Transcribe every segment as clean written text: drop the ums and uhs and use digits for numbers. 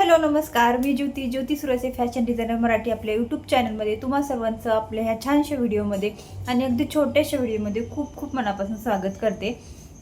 Hello नमस्कार, मी ज्योती Surse fashion designer Marathi आपल्या YouTube चॅनलमध्ये तुम्हा सर्वांचं आपल्या ह्या छानशा व्हिडिओमध्ये आणि अगदी छोट्याशा व्हिडिओमध्ये खूप खूप मनापासून स्वागत करते.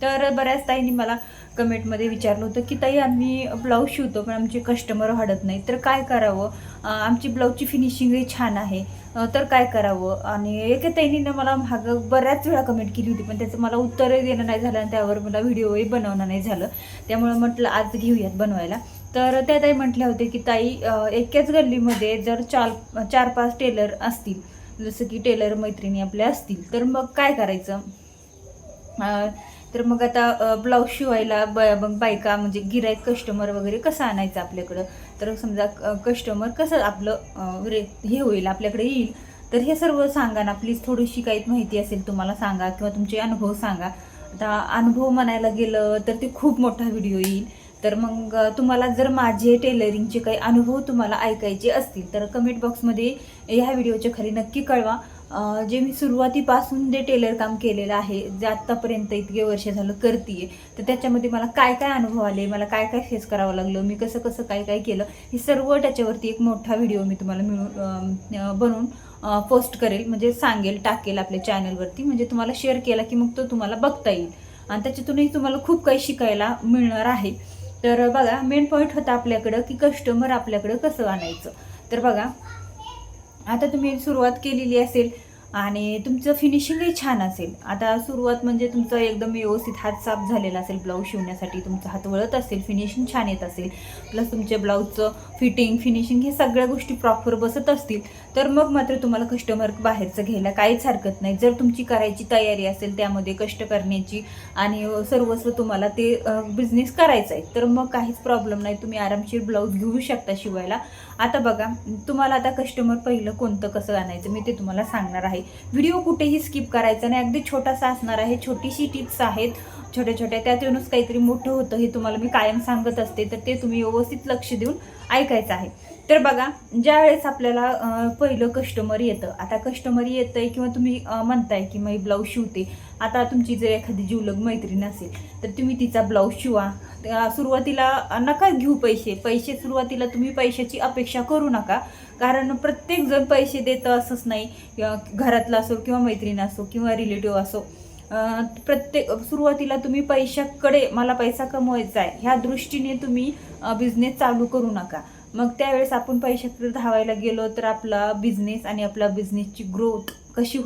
तर बऱ्याच ताईंनी मला कमेंटमध्ये विचारलं होतं की ताई आम्ही ब्लाऊज शिवतो पण आमचे कस्टमर वाढत नाही, तर काय करावं? आमची ब्लाऊजची फिनिशिंगही छान आहे, तर काय करावं? आणि एका ताईंनी मला बऱ्याच वेळा कमेंट केली होती, पण त्याचं मला उत्तरही देणं नाही झालं आणि त्यावर मला व्हिडिओही बनवणं नाही झालं. त्यामुळे म्हटलं आज घेऊयात बनवायला. तर त्या ताई म्हटल्या होते की ताई एकाच गल्लीमध्ये जर चार पाच टेलर असतील, जसं की टेलर मैत्रिणी आपल्या असतील, तर मग काय करायचं? तर मग आता ब्लाऊज शिवायला मग बायका म्हणजे गिराईक कस्टमर वगैरे कसं आणायचं आपल्याकडं? तर समजा कस्टमर कसं आपलं हे होईल, आपल्याकडे येईल. तर हे सर्व सांगा ना प्लीज. थोडीशी काही माहिती असेल तुम्हाला सांगा किंवा तुमचे अनुभव सांगा. आता अनुभव म्हणायला गेलं तर ते खूप मोठा व्हिडिओ येईल. तर मग तुम्हाला जर माझे टेलरिंगचे काही अनुभव तुम्हाला ऐकायचे असतील तर कमेंट बॉक्समध्ये ह्या व्हिडिओच्या खाली नक्की कळवा. जे मी सुरुवातीपासून जे टेलर काम केलेलं आहे, जे आत्तापर्यंत इतके वर्ष झालं करते, तर त्याच्यामध्ये मला काय काय अनुभव आले, मला काय काय फेस करावं लागलं, मी कसं कसं काय काय केलं, हे सर्व त्याच्यावरती एक मोठा व्हिडिओ मी तुम्हाला बनवून पोस्ट करेल, म्हणजे सांगेल, टाकेल आपल्या चॅनलवरती. म्हणजे तुम्हाला शेअर केला की मग तो तुम्हाला बघता येईल आणि त्याच्यातूनही तुम्हाला खूप काही शिकायला मिळणार आहे. तर बघा, मेन पॉईंट होता आपल्याकडं की कस्टमर आपल्याकडं कसं आणायचं. तर बघा, आता तुम्ही सुरुवात केलेली असेल आणि तुमचं फिनिशिंगही छान असेल. आता सुरुवात म्हणजे तुमचं एकदम व्यवस्थित हात साफ झालेला असेल, ब्लाऊज शिवण्यासाठी तुमचा हात वळत असेल, फिनिशिंग छान येत असेल, प्लस तुमच्या ब्लाऊजचं फिनिशिंग हे सगळ्या गोष्टी प्रॉपर बसत असतील, तर मग मात्र तुम्हाला कस्टमर बाहेरचं घ्यायला काहीच हरकत नाही. जर तुमची करायची तयारी असेल, त्यामध्ये कष्ट करण्याची आणि सर्वस्व तुम्हाला ते बिझनेस करायचा आहे, तर मग काहीच प्रॉब्लेम नाही. तुम्ही आरामशीर ब्लाऊज घेऊ शकता शिवायला. आता बघा, तुम्हाला आता कस्टमर पहिलं कोणतं कसं आणायचं मी ते तुम्हाला सांगणार आहे. व्हिडिओ कुठेही स्किप करायचा नाही, अगदी छोटासा असणार आहे. छोटीशी टिप्स आहेत छोट्या छोट्या, त्यातूनच काहीतरी मोठं होतं हे तुम्हाला मी कायम सांगत असते. तर ते तुम्ही व्यवस्थित लक्ष देऊन ऐकायचं आहे. तर बघा, ज्या वेळेस आपल्याला पहिलं कस्टमर येतं, आता कस्टमर येतंय किंवा तुम्ही म्हणताय की मी ब्लाऊज शिवते. आता तुमची जर एखादी जीवलग मैत्रीण असेल तर तुम्ही तिचा ब्लाऊज शिवा. सुरुवातीला नका घेऊ पैसे सुरुवातीला तुम्ही पैशाची अपेक्षा करू नका, कारण प्रत्येकजण पैसे देतं असंच नाही. घरातला असो किंवा मैत्रीण असो किंवा रिलेटिव्ह असो, प्रत्येक सुरुवातीला तुम्ही पैशाकडे, मला पैसा कमवायचा आहे ह्या दृष्टीने तुम्ही बिझनेस चालू करू नका. मग त्यावेळेस आपण पैशाकडे धावायला गेलो तर आपला बिझनेस आणि आपला बिझनेसची ग्रोथ कशी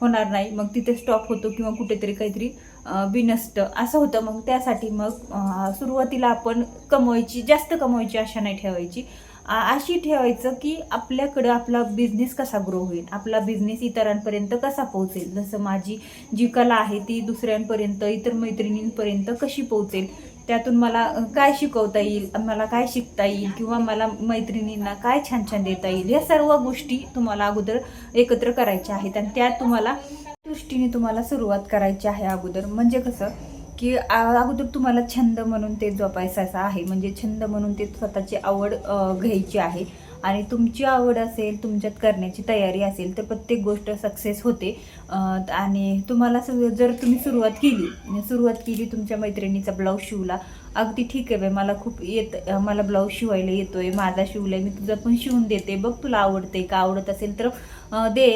होणार नाही. मग तिथे स्टॉप होतो किंवा कुठेतरी काहीतरी बिनसतं असं होतं. मग त्यासाठी मग सुरुवातीला आपण जास्त कमवायची आशा नाही ठेवायची. अशी ठेवायचं की आपल्याकडं आपला बिझनेस कसा ग्रो होईल, आपला बिझनेस इतरांपर्यंत कसा पोहोचेल. जसं माझी जी कला आहे ती दुसऱ्यांपर्यंत, इतर मैत्रिणींपर्यंत कशी पोहोचेल, त्यातून मला काय शिकवता येईल, मला काय शिकता येईल किंवा मला मैत्रिणींना काय छान छान देता येईल, या सर्व गोष्टी तुम्हाला अगोदर एकत्र करायच्या आहेत. आणि त्या दृष्टीने तुम्हाला सुरुवात करायची आहे अगोदर. म्हणजे कसं की अगोदर तुम्हाला छंद म्हणून ते जोपासायचं आहे, म्हणजे छंद म्हणून ते स्वतःची आवड घ्यायची आहे. आणि तुमची आवड असेल, तुमच्यात करण्याची तयारी असेल तर प्रत्येक गोष्ट सक्सेस होते. आणि तुम्हाला जर तुम्ही सुरुवात केली तुमच्या मैत्रिणीचा ब्लाऊज शिवला, अगदी ठीक आहे बाई, मला खूप मला ब्लाऊज शिवायला येतोय, माझा शिवलाय, मी तुझा पण शिवून देते, बघ तुला आवडते का, आवडत असेल तर दे.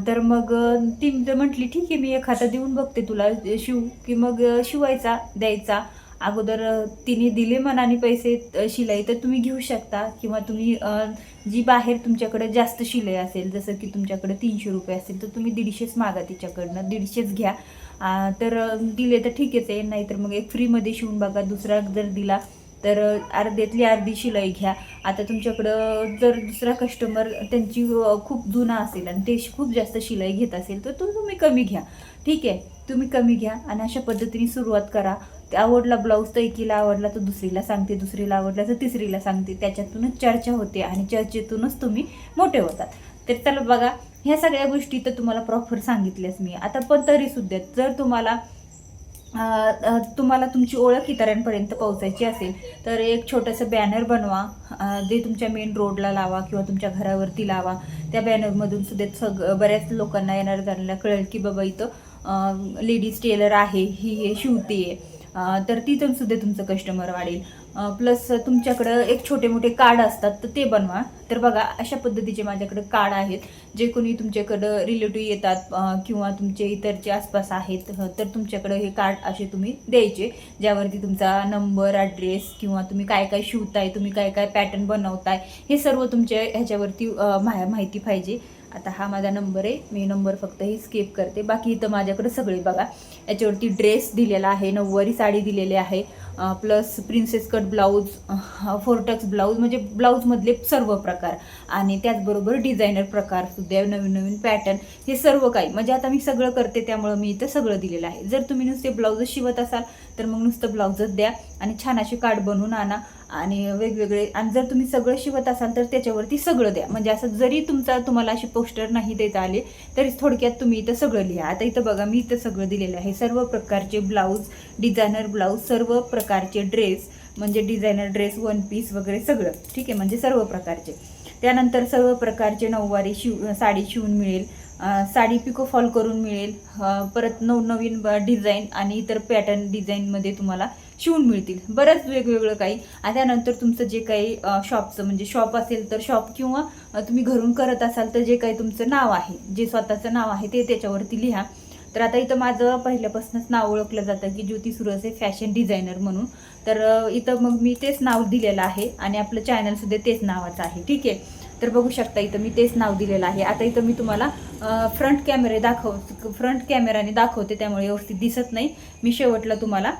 तर मग ती जर म्हटली ठीक आहे, मी एखादा देऊन बघते तुला शिव, की मग शिवायचा द्यायचा. अगोदर तिने दिले मनाने पैसे शिलाई तर तुम्ही घेऊ शकता, किंवा तुम्ही जी बाहेर तुमच्याकडे जास्त शिलाई असेल, जसं की तुमच्याकडे 300 रुपये असेल तर तुम्ही 150च मागा तिच्याकडनं, 150च घ्या. तर दिले तर ठीकच आहे, नाहीतर मग एक फ्रीमध्ये शिवून बघा. दुसरा जर दिला तर अर्ध्यातली अर्धी शिलाई घ्या. आता तुमच्याकडं जर दुसरा कस्टमर त्यांची खूप जुना असेल आणि ते खूप जास्त शिलाई घेत असेल तर तुम्ही कमी घ्या. ठीक आहे, तुम्ही कमी घ्या आणि अशा पद्धतीने सुरुवात करा. आवडला ब्लाऊज तर एकीला आवडला तर दुसरीला सांगते, दुसरीला आवडला तर तिसरीला सांगते. त्याच्यातूनच चर्चा होते आणि चर्चेतूनच तुम्ही मोठे होतात. तर चला बघा, ह्या सगळ्या गोष्टी तर तुम्हाला प्रॉपर सांगितल्याच मी आता. पण तरीसुद्धा जर तुम्हाला तुमची ओळख इतरांपर्यंत पोहोचायची असेल तर एक छोटंसं बॅनर बनवा, जे तुमच्या मेन रोडला लावा किंवा तुमच्या घरावरती लावा. त्या बॅनरमधून सुद्धा बऱ्याच लोकांना येणार जाणाऱ्या कळेल की बाबा इथं लेडीज टेलर आहे, ही हे शिवते. तर तिथून सुद्धा तुमचं कस्टमर वाढेल. प्लस तुमच्याकडं एक छोटे मोठे कार्ड असतात तर ते बनवा. तर बघा अशा पद्धतीचे माझ्याकडे कार्ड आहेत. जे कोणी तुमच्याकडं रिलेटिव्ह येतात किंवा तुमचे इतरचे आसपास आहेत तर तुमच्याकडं हे कार्ड असे तुम्ही द्यायचे, ज्यावरती तुमचा नंबर, ॲड्रेस किंवा तुम्ही काय काय शिवताय, तुम्ही काय काय पॅटर्न बनवताय हे सर्व तुमच्या ह्याच्यावरती माहिती पाहिजे. आता हा माझा नंबर आहे, मी नंबर फक्त ही स्किप करते. बाकी इथं माझ्याकडे सगळे बघा याच्यावरती ड्रेस दिलेला आहे, नऊवारी साडी दिलेली आहे, plus princess cut blouse, फोरटक्स blouse म्हणजे ब्लाऊजमधले सर्व प्रकार आणि त्याचबरोबर डिझायनर प्रकार सुद्धा, नवीन नवीन पॅटर्न, हे सर्व काही म्हणजे आता मी सगळं करते त्यामुळं मी इथं सगळं दिलेलं आहे. जर तुम्ही नुसते ब्लाऊजच शिवत असाल तर मग नुसतं ब्लाऊजच द्या आणि छान असे कार्ड बनवून आणा आणि वेगवेगळे. आणि जर तुम्ही सगळं शिवत असाल तर त्याच्यावरती सगळं द्या. म्हणजे असं जरी तुम्हाला असे पोस्टर नाही देता आले तरी थोडक्यात तुम्ही इथं सगळं लिहा. आता इथं बघा मी इथं सगळं दिलेलं आहे, सर्व प्रकारचे ब्लाऊज, डिझायनर ब्लाऊज, सर्व प्रकारचे ड्रेस म्हणजे डिझायनर ड्रेस, वन पीस वगैरे सगळं ठीक आहे, म्हणजे सर्व प्रकारचे. त्यानंतर सर्व प्रकारचे नऊवारी साडी शिवून मिळेल, साडी पिको फॉल करून मिळेल, परत नवनवीन डिझाईन आणि इतर पॅटर्न डिझाईनमध्ये तुम्हाला शिवून मिळतील, बरंच वेगवेगळं काही. आणि त्यानंतर तुमचं जे काही शॉपचं म्हणजे शॉप असेल तर शॉप किंवा तुम्ही घरून करत असाल तर जे काही तुमचं नाव आहे, जे स्वतःचं नाव आहे ते त्याच्यावरती लिहा. तर आता इथं माझं पहिल्यापासूनच नाव ओळखलं जातं की ज्योती सुरसे फॅशन डिझायनर म्हणून. तर इथं मग मी तेच नाव दिलेलं आहे आणि आपलं चॅनलसुद्धा तेच नावाचं आहे, ठीक आहे. तर बघू शकता इथं मी तेच नाव दिलेलं आहे. आता इथं मी तुम्हाला फ्रंट कॅमेराने दाखवते त्यामुळे व्यवस्थित दिसत नाही. मी शेवटला तुम्हाला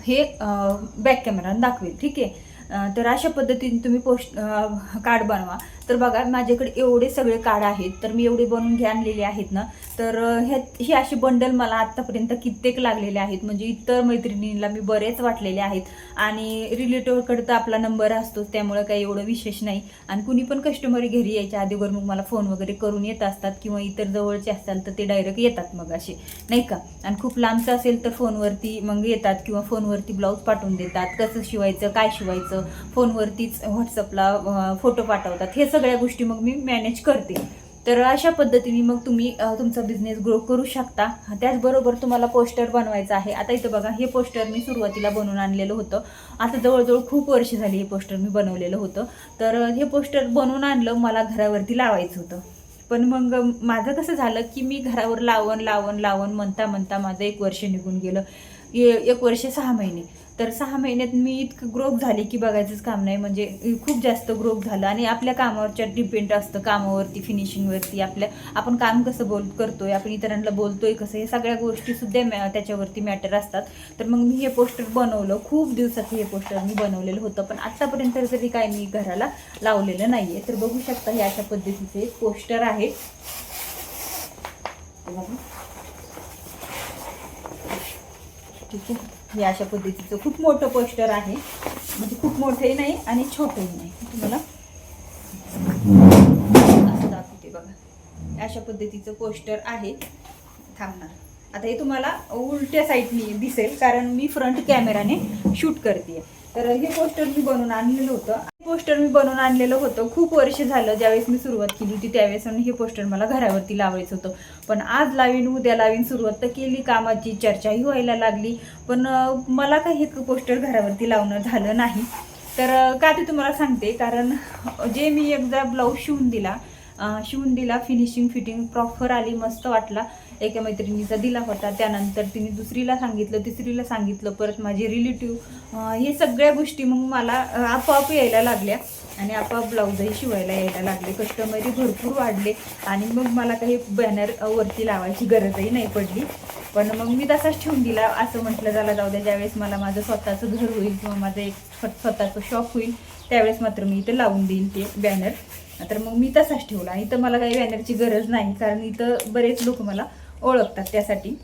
हे बॅक कॅमेराने दाखवेल, ठीक आहे. तर अशा पद्धतीने तुम्ही कार्ड बनवा. तर बघा माझ्याकडे एवढे सगळे कार्ड आहेत, तर मी एवढे बनवून आणलेले आहेत ना. तर ही अशी बंडल मला आत्तापर्यंत कित्येक लागलेले आहेत, म्हणजे इतर मैत्रिणींना मी बरेच वाटलेले आहेत. आणि रिलेटिव्हकडे तर आपला नंबर असतोच त्यामुळे काही एवढं विशेष नाही. आणि कुणी पण कस्टमर घरी यायच्या अगोदर मग मला फोन वगैरे करून येत असतात किंवा इतर जवळचे असतात तर ते डायरेक्ट येतात मग असे, नाही का. आणि खूप लांबचं असेल तर फोनवरती मग येतात किंवा फोनवरती ब्लाऊज पाठवून देतात, कसं शिवायचं काय शिवायचं फोनवरतीच व्हॉट्सअपला फोटो पाठवतात. हे सगळ्या गोष्टी मग मी मॅनेज करते. तर अशा पद्धतीने मग तुम्ही तुमचा बिझनेस ग्रो करू शकता. त्याचबरोबर तुम्हाला पोस्टर बनवायचं आहे. आता इथं बघा हे पोस्टर मी सुरुवातीला बनवून आणलेलं होतं, आता जवळजवळ खूप वर्ष झाली हे पोस्टर मी बनवलेलं होतं. तर हे पोस्टर बनवून आणलं, मला घरावरती लावायचं होतं. पण मग माझं कसं झालं की मी घरावर लावून म्हणता माझं 1 वर्ष निघून गेलं, 1 वर्ष 6 महिने. तर 6 महिन्यात मी इतकं ग्रोथ झाले की बघायचंच काम नाही, म्हणजे खूप जास्त ग्रोथ झालं. आणि आपल्या कामावरच्या डिपेंड असतं, कामावरती फिनिशिंगवरती आपण काम कसं करतोय, आपण इतरांना बोलतोय कसं, हे सगळ्या गोष्टीसुद्धा त्याच्यावरती मॅटर असतात. तर मग मी हे पोस्टर बनवलं, खूप दिवसात हे पोस्टर मी बनवलेलं होतं, पण आत्तापर्यंत तरी काय मी घराला लावलेलं नाही आहे. तर बघू शकता हे अशा पद्धतीचे एक पोस्टर आहे. ठीक आहे, हे अशा पद्धतीचं खूप मोठं पोस्टर आहे, म्हणजे खूप मोठंही नाही आणि छोटंही नाही. तुम्हाला असं दाखवते बघा, अशा पद्धतीचं पोस्टर आहे. थांबणार आता हे तुम्हाला उलट्या साईडनी दिसेल कारण मी फ्रंट कॅमेराने शूट करते. तर हे पोस्टर मी बनवून आणलेलं होतं खूप वर्ष झालं. ज्यावेळेस मी सुरुवात केली होती त्यावेळेस हे पोस्टर मला घरावरती लावायचं होतं. पण आज लावीन उद्या लावीन सुरुवात तर केली, कामाची चर्चाही व्हायला लागली, पण मला काही हे पोस्टर घरावरती लावणं झालं नाही. तर का ते तुम्हाला सांगते, कारण जे मी एकदा ब्लाऊज शिवून दिला फिनिशिंग फिटिंग प्रॉपर आली, मस्त वाटला. एका मैत्रिणीचा दिला होता, त्यानंतर तिने दुसरीला सांगितलं, तिसरीला सांगितलं, परत माझे रिलेटिव्ह, हे सगळ्या गोष्टी मग मला आपोआप यायला लागल्या आणि आपोआप ब्लाऊजही शिवायला यायला लागले. कस्टमरही भरपूर वाढले आणि मग मला काही बॅनर वरती लावायची गरजही नाही पडली. पण मग मी तसाच ठेवून दिला, असं म्हटलं झाला जाऊ द्या, ज्यावेळेस मला माझं स्वतःचं घर होईल किंवा माझं एक स्वतःचं शॉप होईल त्यावेळेस मात्र मी इथं लावून देईन ते बॅनर. तर मग मी तसाच ठेवला. इथं मला काही बॅनरची गरज नाही कारण इथं बरेच लोक मला ओळखतात त्यासाठी.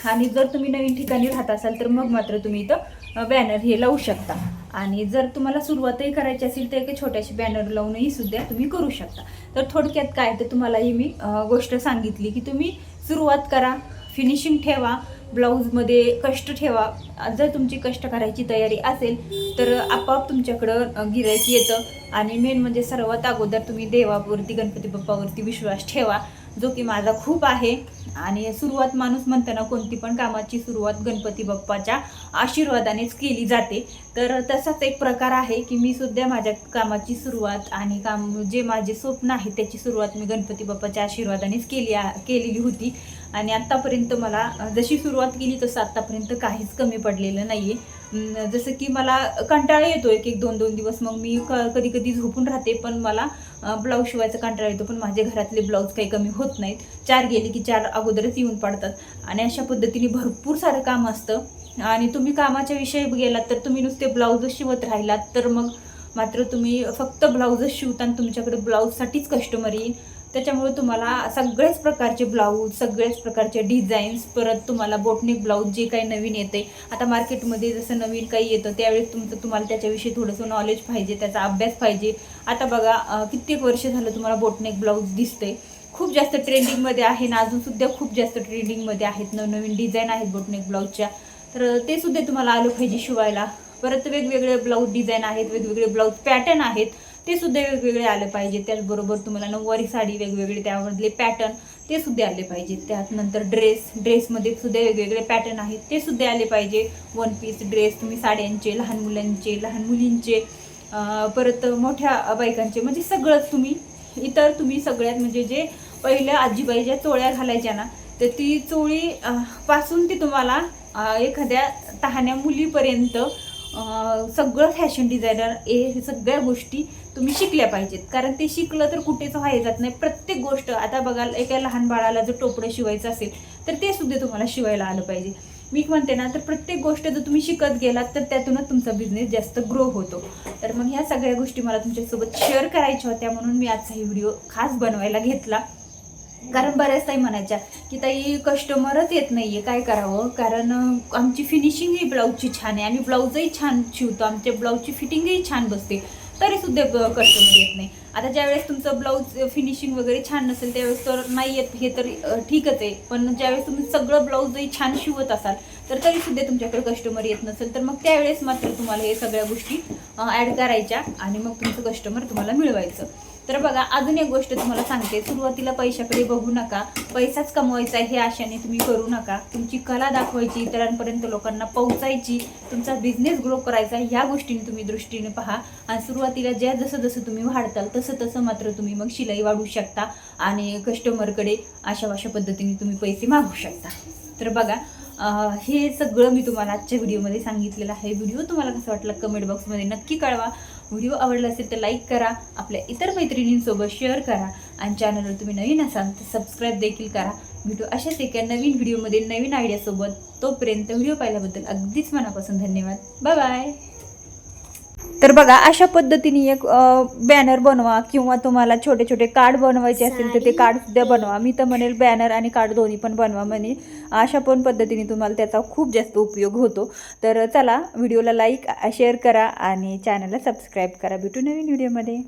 आणि जर तुम्ही नवीन ठिकाणी राहत असाल तर मग मात्र तुम्ही इथं बॅनर हे लावू शकता. आणि जर तुम्हाला सुरुवातही करायची असेल तर एक छोट्याशी बॅनर लावूनही सुद्धा तुम्ही करू शकता. तर थोडक्यात काय तर तुम्हालाही मी गोष्ट सांगितली की तुम्ही सुरुवात करा, फिनिशिंग ठेवा, ब्लाऊजमध्ये कष्ट ठेवा. जर तुमची कष्ट करायची तयारी असेल तर आपोआप तुमच्याकडं गिऱ्हाईक येतं. आणि मेन म्हणजे सर्वात अगोदर तुम्ही देवावरती, गणपती बाप्पावरती विश्वास ठेवा. जो की माझा खूप आहे. आणि सुरुवात माणूस म्हणताना कोणती पण कामाची सुरुवात गणपती बाप्पाच्या आशीर्वादानेच केली जाते. तर तसाच एक प्रकार आहे की मी सुद्धा माझ्या कामाची सुरुवात आणि काम जे माझे स्वप्न आहे त्याची सुरुवात मी गणपती बाप्पाच्या आशीर्वादानेच केलेली होती. आणि आत्तापर्यंत मला जशी सुरुवात केली तसं आत्तापर्यंत काहीच कमी पडलेलं नाही आहे. जसं की मला कंटाळा येतो एक 2 दिवस, मग मी कधी कधी झोपून राहते, पण मला ब्लाऊज शिवायचा कंटाळा येतो. पण माझे घरातले ब्लाऊज काही कमी होत नाहीत. 4 गेले की 4 अगोदरच येऊन पडतात. आणि अशा पद्धतीने भरपूर सारं काम असतं. आणि तुम्ही कामाच्या विषयी गेलात तर तुम्ही नुसते ब्लाऊजच शिवत राहिलात तर मग मात्र तुम्ही फक्त ब्लाऊजच शिवता आणि तुमच्याकडे ब्लाऊजसाठीच कस्टमर येईल. त्याच्यामुळे तुम्हाला सगळ्याच प्रकारचे ब्लाऊज, सगळ्याच प्रकारचे डिझाईन्स, परत तुम्हाला बोटनेक ब्लाऊज जे काही नवीन येते आता मार्केटमध्ये, जसं नवीन काही येतं त्यावेळेस तुम्हाला त्याच्याविषयी थोडंसं नॉलेज पाहिजे, त्याचा अभ्यास पाहिजे. आता बघा कित्येक वर्ष झालं तुम्हाला बोटनेक ब्लाऊज दिसते, खूप जास्त ट्रेंडिंगमध्ये आहे ना, अजूनसुद्धा खूप जास्त ट्रेंडिंगमध्ये आहेत, नवनवीन डिझाईन आहेत बोटनेक ब्लाऊजच्या. तर ते सुद्धा तुम्हाला आलं पाहिजे शिवायला. परत वेगवेगळे ब्लाऊज डिझाईन आहेत, वेगवेगळे ब्लाऊज पॅटर्न आहेत, ते सुद्धा वेगवेगळे आले पाहिजे. त्याचबरोबर तुम्हाला नऊवारी साडी वेगवेगळे त्यामधले पॅटर्न ते सुद्धा आले पाहिजे. त्यानंतर ड्रेसमध्ये सुद्धा वेगवेगळे पॅटर्न आहेत, ते सुद्धा आले पाहिजे. 1 पीस ड्रेस तुम्ही साड्यांचे, लहान मुलांचे, लहान मुलींचे, परत मोठ्या बायकांचे, म्हणजे सगळंच तुम्ही सगळ्यात म्हणजे जे पहिल्या आजीबाईच्या चोळ्या घालायच्या ना, तर ती चोळी पासून ती तुम्हाला एखाद्या तहान्या मुलीपर्यंत सगळं फॅशन डिझायनर हे सगळ्या गोष्टी तुम्ही शिकल्या पाहिजेत. कारण ते शिकलं तर कुठेच व्हायला जात नाही. प्रत्येक गोष्ट, आता बघा एका लहान बाळाला जर टोपडं शिवायचं असेल तर ते सुद्धा तुम्हाला शिवायला आलं पाहिजे. मी म्हणते ना, तर प्रत्येक गोष्ट जर तुम्ही शिकत गेलात तर त्यातूनच तुमचा बिझनेस जास्त ग्रो होतो. तर मग ह्या सगळ्या गोष्टी मला तुमच्यासोबत शेअर करायच्या होत्या, म्हणून मी आजचा ही व्हिडिओ खास बनवायला घेतला. कारण बऱ्याच ताई म्हणायच्या की ताई कस्टमरच येत नाहीये, काय करावं, कारण आमची फिनिशिंगही ब्लाऊजची छान आहे, आम्ही ब्लाऊजही छान शिवतो, आमच्या ब्लाऊजची फिटिंगही छान बसते, तरी सुद्धा कस्टमर येत नाही. आता ज्यावेळेस तुमचं ब्लाऊज फिनिशिंग वगैरे छान नसेल त्यावेळेस तर नाही येत, हे तर ठीकच आहे. पण ज्यावेळेस तुम्ही सगळं ब्लाऊजही छान शिवत असाल तर तरी सुद्धा तुमच्याकडे कस्टमर येत नसेल, तर मग त्यावेळेस मात्र तुम्हाला हे सगळ्या गोष्टी ॲड करायच्या आणि मग तुमचं कस्टमर तुम्हाला मिळवायचं. तर बघा, अजून एक गोष्ट तुम्हाला सांगते, सुरुवातीला पैशाकडे बघू नका. पैसाच कमवायचा हे आशाने तुम्ही करू नका. तुमची कला दाखवायची, इतरांपर्यंत लोकांना पोहोचायची, तुमचा बिझनेस ग्रो करायचा, ह्या गोष्टीने तुम्ही दृष्टीने पहा. आणि सुरुवातीला जसं तुम्ही वाढताल तसं मात्र तुम्ही मग शिलाई वाढवू शकता आणि कस्टमरकडे अशा पद्धतीने तुम्ही पैसे मागू शकता. तर बघा, हे सगळं मी तुम्हाला आजच्या व्हिडिओमध्ये सांगितलेलं आहे. व्हिडिओ तुम्हाला कसं वाटलं कमेंट बॉक्समध्ये नक्की कळवा. व्हिडिओ आवडला असेल तर लाईक करा, आपल्या इतर मैत्रिणींसोबत शेअर करा आणि चॅनलवर तुम्ही नवीन असाल तर सबस्क्राईब देखील करा. व्हिडिओ अशाच एका नवीन व्हिडिओमध्ये नवीन आयडियासोबत. तोपर्यंत व्हिडिओ पाहिल्याबद्दल अगदीच मनापासून धन्यवाद. Bye bye. तर बघा, अशा पद्धतीने एक बॅनर बनवा किंवा तुम्हाला छोटे छोटे कार्ड बनवायचे असतील तर ते कार्ड सुद्धा बनवा. मी तर म्हणेल बॅनर आणि कार्ड दोन्ही पण बनवा, म्हणे अशा पण पद्धतीने तुम्हाला त्याचा खूप जास्त उपयोग होतो. तर चला, व्हिडिओला लाईक शेअर करा आणि चॅनलला सबस्क्राईब करा. भेटू नवीन व्हिडिओमध्ये.